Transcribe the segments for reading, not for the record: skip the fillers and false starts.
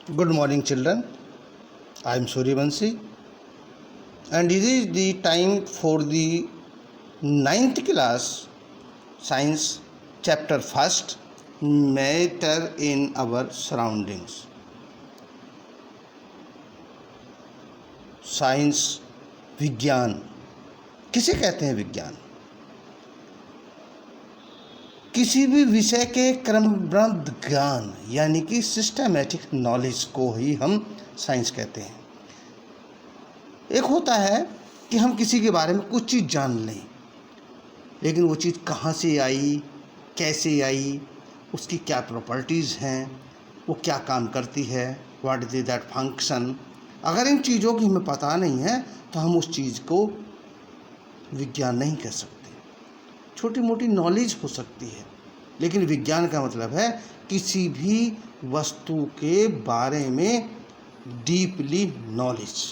Good morning, children. I am Suryavanshi, and this is the time for the ninth class science chapter first, matter in our surroundings. Science विज्ञान किसे कहते हैं? विज्ञान किसी भी विषय के क्रमबद्ध ज्ञान यानी कि सिस्टमैटिक नॉलेज को ही हम साइंस कहते हैं। एक होता है कि हम किसी के बारे में कुछ चीज़ जान लें, लेकिन वो चीज़ कहाँ से आई, कैसे आई, उसकी क्या प्रॉपर्टीज़ हैं, वो क्या काम करती है, व्हाट इज दैट फंक्शन। अगर इन चीज़ों की हमें पता नहीं है तो हम उस चीज़ को विज्ञान नहीं कह सकते। छोटी मोटी नॉलेज हो सकती है, लेकिन विज्ञान का मतलब है किसी भी वस्तु के बारे में डीपली नॉलेज।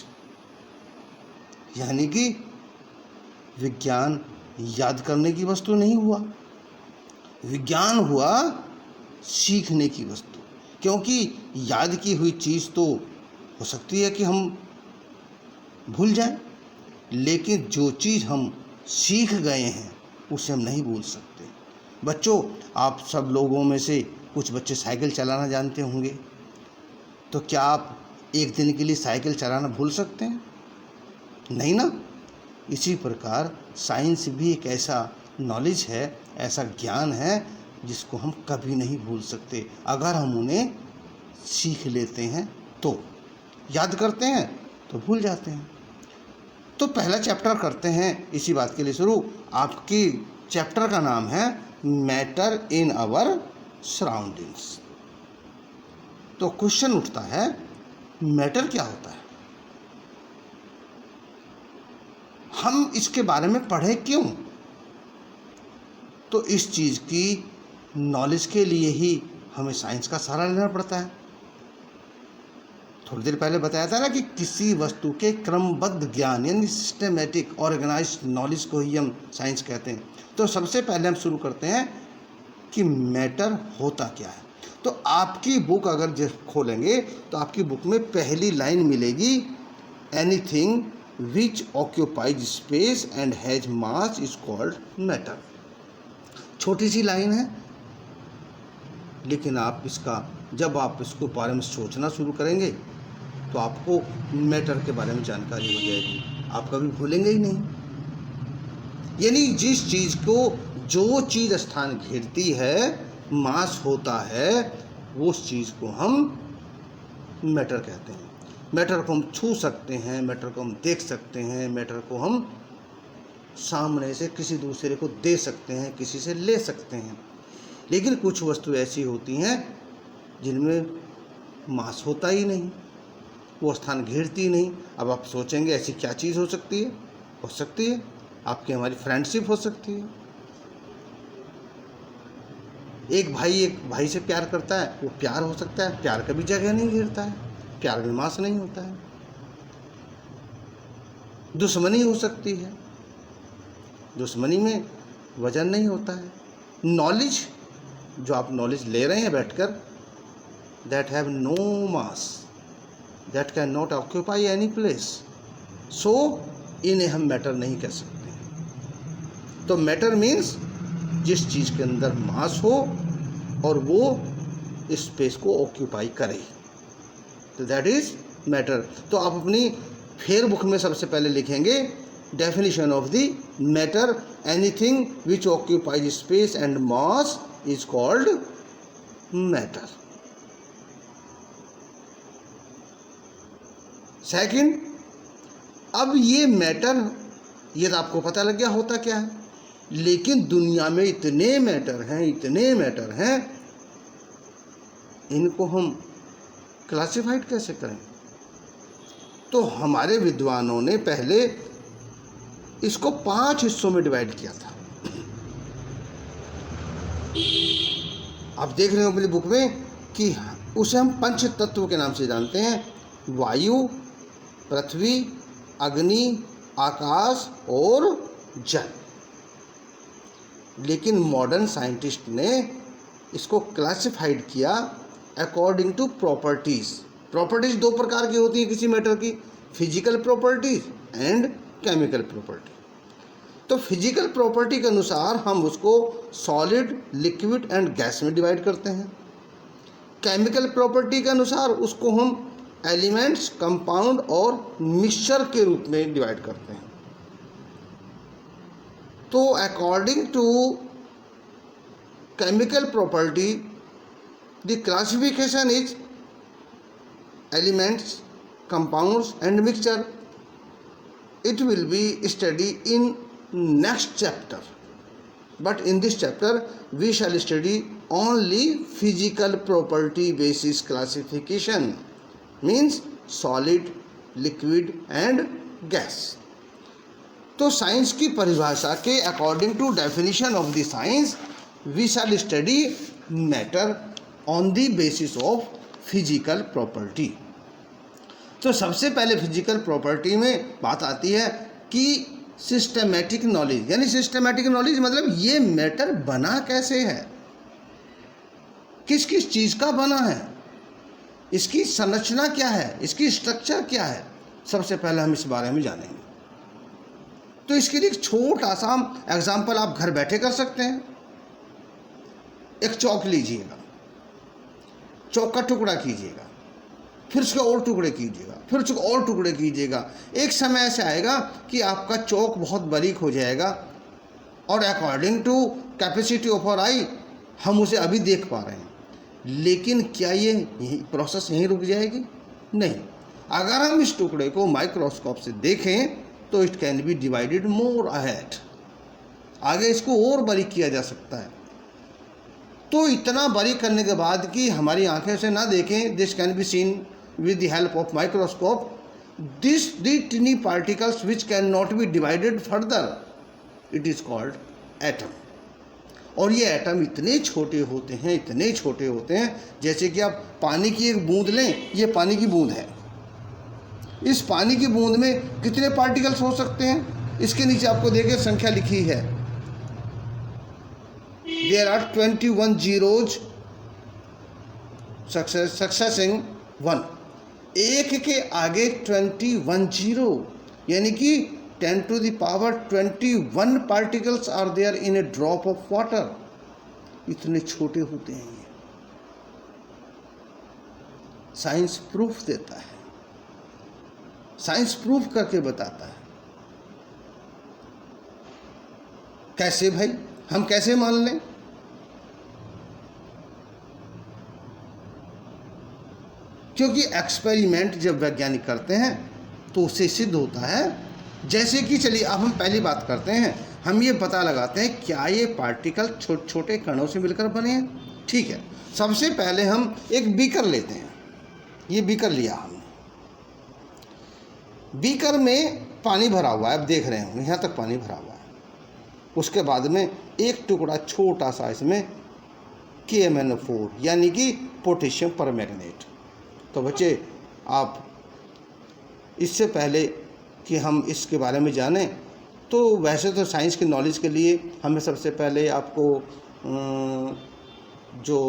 यानी कि विज्ञान याद करने की वस्तु नहीं हुआ, विज्ञान हुआ सीखने की वस्तु। क्योंकि याद की हुई चीज़ तो हो सकती है कि हम भूल जाएं, लेकिन जो चीज़ हम सीख गए हैं उसे हम नहीं भूल सकते। बच्चों, आप सब लोगों में से कुछ बच्चे साइकिल चलाना जानते होंगे, तो क्या आप एक दिन के लिए साइकिल चलाना भूल सकते हैं? नहीं ना। इसी प्रकार साइंस भी एक ऐसा नॉलेज है, ऐसा ज्ञान है जिसको हम कभी नहीं भूल सकते। अगर हम उन्हें सीख लेते हैं तो याद करते हैं तो भूल जाते हैं। तो पहला चैप्टर करते हैं इसी बात के लिए शुरू। आपकी चैप्टर का नाम है मैटर इन आवर सराउंडिंग्स। तो क्वेश्चन उठता है, मैटर क्या होता है? हम इसके बारे में पढ़े क्यों? तो इस चीज़ की नॉलेज के लिए ही हमें साइंस का सहारा लेना पड़ता है। थोड़ी देर पहले बताया था ना कि किसी वस्तु के क्रमबद्ध ज्ञान यानी सिस्टमेटिक ऑर्गेनाइज्ड नॉलेज को ही हम साइंस कहते हैं। तो सबसे पहले हम शुरू करते हैं कि मैटर होता क्या है। तो आपकी बुक अगर जब खोलेंगे तो आपकी बुक में पहली लाइन मिलेगी, anything which occupies space and has mass is called matter. छोटी सी लाइन है, लेकिन जब आप इसको बारे में सोचना शुरू करेंगे तो आपको मैटर के बारे में जानकारी हो जाएगी, आप कभी भूलेंगे ही नहीं। यानी जिस चीज़ को जो चीज़ स्थान घेरती है, मास होता है, वो उस चीज़ को हम मैटर कहते हैं। मैटर को हम छू सकते हैं, मैटर को हम देख सकते हैं, मैटर को हम सामने से किसी दूसरे को दे सकते हैं, किसी से ले सकते हैं। लेकिन कुछ वस्तु ऐसी होती हैं जिनमें मास होता ही नहीं, वो स्थान घेरती नहीं। अब आप सोचेंगे ऐसी क्या चीज़ हो सकती है? हो सकती है आपकी हमारी फ्रेंडशिप हो सकती है। एक भाई से प्यार करता है, वो प्यार हो सकता है। प्यार कभी जगह नहीं घेरता है, प्यार में मास नहीं होता है। दुश्मनी हो सकती है, दुश्मनी में वजन नहीं होता है। नॉलेज, जो आप नॉलेज ले रहे हैं बैठकर, that have no mass, that can not occupy any place, so इन्हें हम मैटर नहीं कह सकते। तो मैटर मीन्स जिस चीज़ के अंदर मास हो और वो स्पेस को ऑक्यूपाई करे, तो दैट इज मैटर। तो आप अपनी फेयर बुक में सबसे पहले लिखेंगे, definition of the matter, anything which occupies space and mass is called matter. Second, अब ये मैटर, ये तो आपको पता लग गया होता क्या है, लेकिन दुनिया में इतने मैटर हैं, इनको हम क्लासिफाइड कैसे करें? तो हमारे विद्वानों ने पहले इसको 5 हिस्सों में डिवाइड किया था। आप देख रहे हो अपनी बुक में कि उसे हम पंच तत्व के नाम से जानते हैं, वायु, पृथ्वी, अग्नि, आकाश और जल। लेकिन मॉडर्न साइंटिस्ट ने इसको क्लासिफाइड किया अकॉर्डिंग टू प्रॉपर्टीज़, प्रॉपर्टीज दो प्रकार की होती हैं किसी मैटर की, physical properties and chemical property. तो फिजिकल प्रॉपर्टी के अनुसार हम उसको सॉलिड, लिक्विड एंड गैस में डिवाइड करते हैं। केमिकल प्रॉपर्टी के अनुसार उसको हम एलिमेंट्स, कंपाउंड और मिक्सचर के रूप में डिवाइड करते हैं। तो according to chemical property the classification is elements, compounds and mixture. It will be studied in next chapter, but in this chapter we shall study only physical property basis classification, means solid, liquid and gas. तो science की परिभाषा के according to definition of the science we shall study matter on the basis of physical property. तो सबसे पहले physical property में बात आती है कि सिस्टमैटिक नॉलेज, यानी सिस्टमैटिक नॉलेज मतलब ये मैटर बना कैसे है, किस किस चीज़ का बना है, इसकी संरचना क्या है, इसकी स्ट्रक्चर क्या है, सबसे पहले हम इस बारे में जानेंगे। तो इसके लिए एक छोटा सा एग्जाम्पल आप घर बैठे कर सकते हैं। एक चौक लीजिएगा, चौक का टुकड़ा कीजिएगा, फिर उसके और टुकड़े कीजिएगा, फिर उसके और टुकड़े कीजिएगा। एक समय ऐसे आएगा कि आपका चौक बहुत बारीक हो जाएगा और according to capacity of our eye हम उसे अभी देख पा रहे हैं, लेकिन क्या ये प्रोसेस यहीं रुक जाएगी? नहीं। अगर हम इस टुकड़े को माइक्रोस्कोप से देखें तो it can be divided more ahead, आगे इसको और बारीक किया जा सकता है। तो इतना बारीक करने के बाद कि हमारी आंखें से ना देखें, this can be seen with the help of microscope, this the tiny particles which cannot be divided further, it is called atom। और ये एटम इतने छोटे होते हैं, इतने छोटे होते हैं, जैसे कि आप पानी की एक बूंद लें, ये पानी की बूंद है, इस पानी की बूंद में कितने पार्टिकल्स हो सकते हैं? इसके नीचे आपको देखिए संख्या लिखी है, there are 21 zeros successing 1, एक के आगे 21 जीरो, यानी कि 10 to the power 21 particles are there in a drop of water. इतने छोटे होते हैं ये। साइंस प्रूफ देता है, साइंस प्रूफ करके बताता है। कैसे भाई, हम कैसे मान लें? क्योंकि एक्सपेरिमेंट जब वैज्ञानिक करते हैं तो उससे सिद्ध होता है। जैसे कि चलिए अब हम पहली बात करते हैं, हम ये पता लगाते हैं क्या ये पार्टिकल छोटे छोटे कणों से मिलकर बने हैं। ठीक है, सबसे पहले हम एक बीकर लेते हैं। ये बीकर लिया हमने, बीकर में पानी भरा हुआ है, अब देख रहे होंगे यहाँ तक पानी भरा हुआ है। उसके बाद में एक टुकड़ा छोटा सा इसमें KMnO4 यानी कि पोटेशियम परमैंगनेट। तो बच्चे आप इससे पहले कि हम इसके बारे में जानें, तो वैसे तो साइंस की नॉलेज के लिए हमें सबसे पहले आपको जो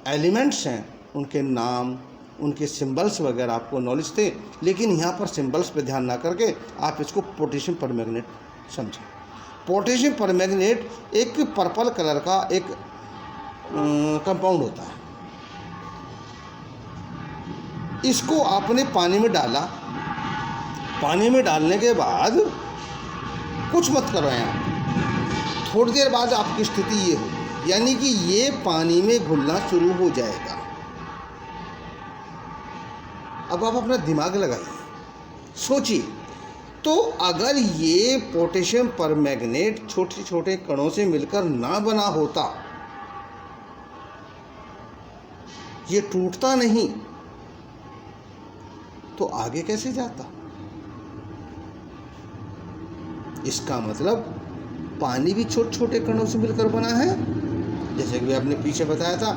एलिमेंट्स हैं उनके नाम, उनके सिंबल्स वगैरह आपको नॉलेज थे, लेकिन यहाँ पर सिंबल्स पे ध्यान ना करके आप इसको पोटेशियम परमैंगनेट समझें। पोटेशियम परमैंगनेट एक पर्पल कलर का एक कंपाउंड होता है। इसको आपने पानी में डाला, पानी में डालने के बाद कुछ मत करो यहाँ, थोड़ी देर बाद आपकी स्थिति ये होगी, यानी कि ये पानी में घुलना शुरू हो जाएगा। अब आप अपना दिमाग लगाइए, सोचिए, तो अगर ये पोटेशियम परमैंगनेट छोटे छोटे कणों से मिलकर ना बना होता, ये टूटता नहीं, तो आगे कैसे जाता? इसका मतलब पानी भी छोटे छोटे कणों से मिलकर बना है। जैसे कि आपने पीछे बताया था,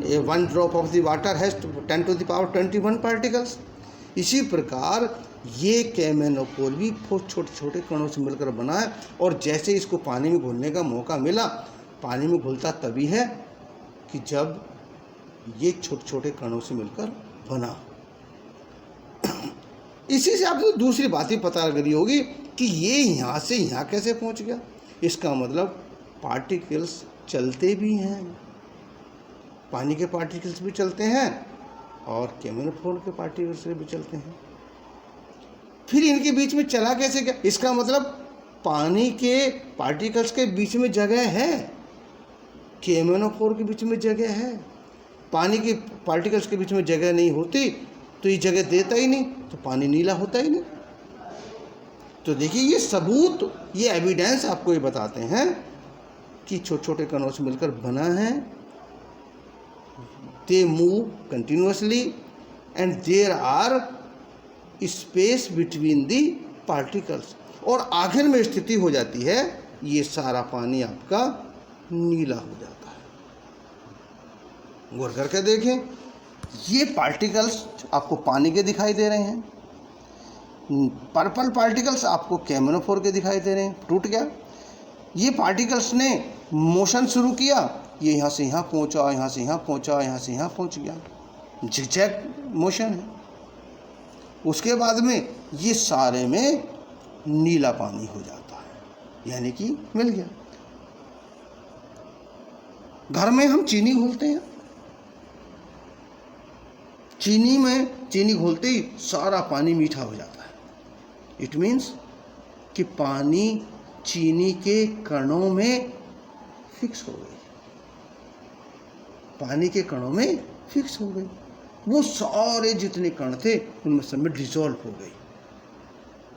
ए 1 drop of the water has 10 to the power 21 particles. इसी प्रकार ये KMnO4 भी छोटे छोटे कणों से मिलकर बना है, और जैसे इसको पानी में घुलने का मौका मिला, पानी में घुलता तभी है कि जब ये छोटे छोटे कणों से मिलकर बना। इसी से आपको दूसरी बात ही पता करी होगी कि ये यहाँ से यहाँ कैसे पहुँच गया। इसका मतलब पार्टिकल्स चलते भी हैं, पानी के पार्टिकल्स भी चलते हैं और केमिनोफोर के पार्टिकल्स भी चलते हैं। फिर इनके बीच में चला कैसे गया? इसका मतलब पानी के पार्टिकल्स के बीच में जगह है, केमिनोफोर के बीच में जगह है। पानी के पार्टिकल्स के बीच में जगह नहीं होती तो ये जगह देता ही नहीं, तो पानी नीला होता ही नहीं। तो देखिए ये सबूत, ये एविडेंस आपको ये बताते हैं कि छोटे छोटे कणों से मिलकर बना है। They move continuously and there are space between the particles, और आखिर में स्थिति हो जाती है ये सारा पानी आपका नीला हो जाता है। गौर करके देखें, ये पार्टिकल्स आपको पानी के दिखाई दे रहे हैं, पर्पल पार्टिकल्स आपको केमिनोफोर के दिखाई दे रहे हैं। टूट गया। ये पार्टिकल्स ने मोशन शुरू किया, ये यहाँ से यहाँ पहुँचा, यहाँ से यहाँ पहुँचा, यहाँ से यहाँ पहुँच गया, झिकझैक मोशन है। उसके बाद में ये सारे में नीला पानी हो जाता है, यानी कि मिल गया। घर में हम चीनी घोलते हैं, चीनी घोलते ही सारा पानी मीठा हो जाता है। इट मीन्स कि पानी चीनी के कणों में फिक्स हो गई, पानी के कणों में फिक्स हो गई। वो सारे जितने कण थे उनमें सब में डिसॉल्व हो गई।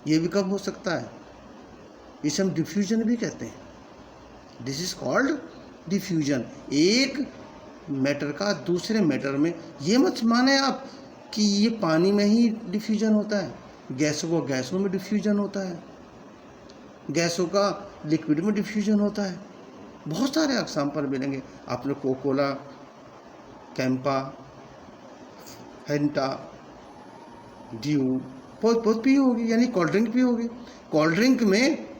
ये भी कब हो सकता है? इसे हम डिफ्यूजन भी कहते हैं। This is called diffusion. एक मैटर का दूसरे मैटर में, ये मत माने आप कि ये पानी में ही डिफ्यूजन होता है, गैसों को गैसों में डिफ्यूजन होता है, गैसों का लिक्विड में डिफ्यूजन होता है। बहुत सारे एग्जाम्पल मिलेंगे आपने, कोकोला, कैंपा, फेंटा, ड्यू, बहुत पी होगी, यानी कोल्ड ड्रिंक पी होगी। कोल्ड ड्रिंक में